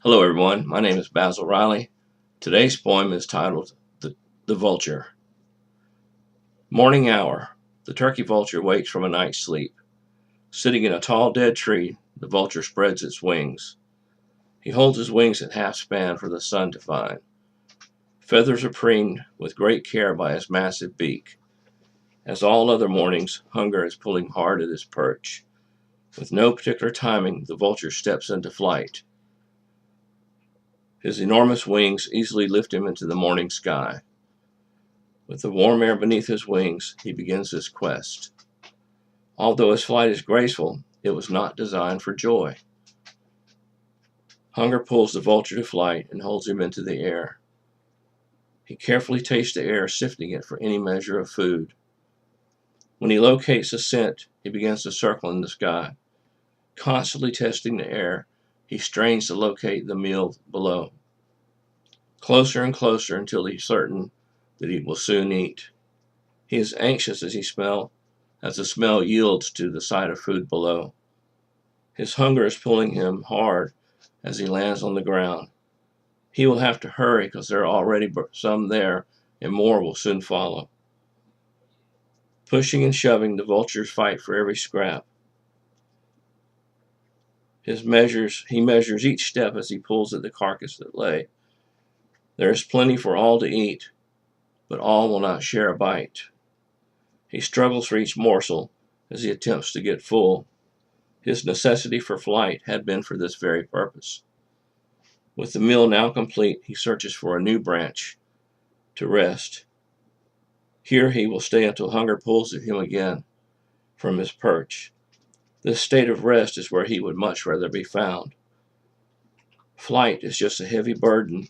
Hello everyone, my name is Basil Riley. Today's poem is titled The Vulture. Morning hour. The turkey vulture wakes from a night's sleep. Sitting in a tall dead tree, the vulture spreads its wings. He holds his wings at half span for the sun to find. Feathers are preened with great care by his massive beak. As all other mornings, hunger is pulling hard at his perch. With no particular timing, the vulture steps into flight. His enormous wings easily lift him into the morning sky. With the warm air beneath his wings, he begins his quest. Although his flight is graceful, it was not designed for joy. Hunger pulls the vulture to flight and holds him into the air. He carefully tastes the air, sifting it for any measure of food. When he locates a scent, he begins to circle in the sky. Constantly testing the air, he strains to locate the meal below. Closer and closer until he's certain that he will soon eat. He is anxious as the smell yields to the sight of food below. His hunger is pulling him hard as he lands on the ground. He will have to hurry because there are already some there and more will soon follow. Pushing and shoving, the vultures fight for every scrap. He measures each step as he pulls at the carcass that lay. There is plenty for all to eat, but all will not share a bite. He struggles for each morsel as he attempts to get full. His necessity for flight had been for this very purpose. With the meal now complete, he searches for a new branch to rest. Here he will stay until hunger pulls at him again from his perch. This state of rest is where he would much rather be found. Flight is just a heavy burden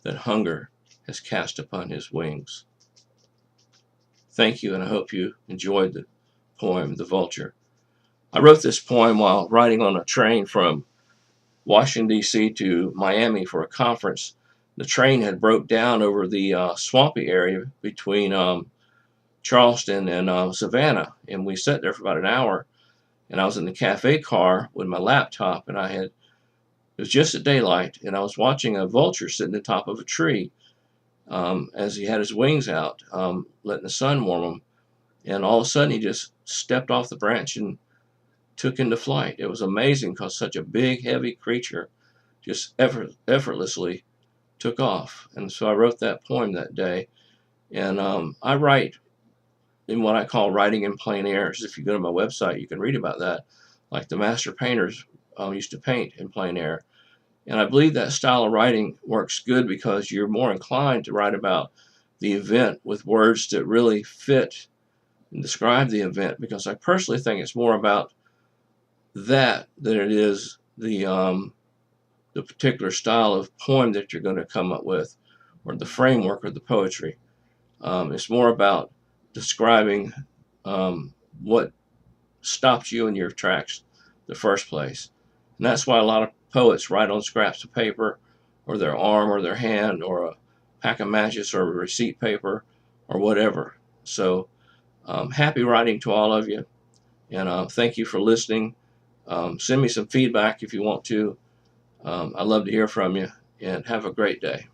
that hunger has cast upon his wings. Thank you, and I hope you enjoyed the poem, The Vulture. I wrote this poem while riding on a train from Washington, D.C. to Miami for a conference. The train had broke down over the swampy area between Charleston and Savannah, and we sat there for about an hour, and I was in the cafe car with my laptop, and it was just at daylight, and I was watching a vulture sitting on top of a tree as he had his wings out, letting the sun warm him, and all of a sudden he just stepped off the branch and took into flight. It was amazing because such a big, heavy creature just effortlessly took off. And so I wrote that poem that day. And I write in what I call writing in plein air. So if you go to my website, you can read about that. Like the master painters used to paint in plein air. And I believe that style of writing works good because you're more inclined to write about the event with words that really fit and describe the event, because I personally think it's more about that than it is the particular style of poem that you're going to come up with, or the framework or the poetry. It's more about describing what stops you in your tracks the first place. And that's why a lot of poets write on scraps of paper or their arm or their hand or a pack of matches or a receipt paper or whatever. So happy writing to all of you, and thank you for listening. Send me some feedback if you want to. I'd love to hear from you, and have a great day.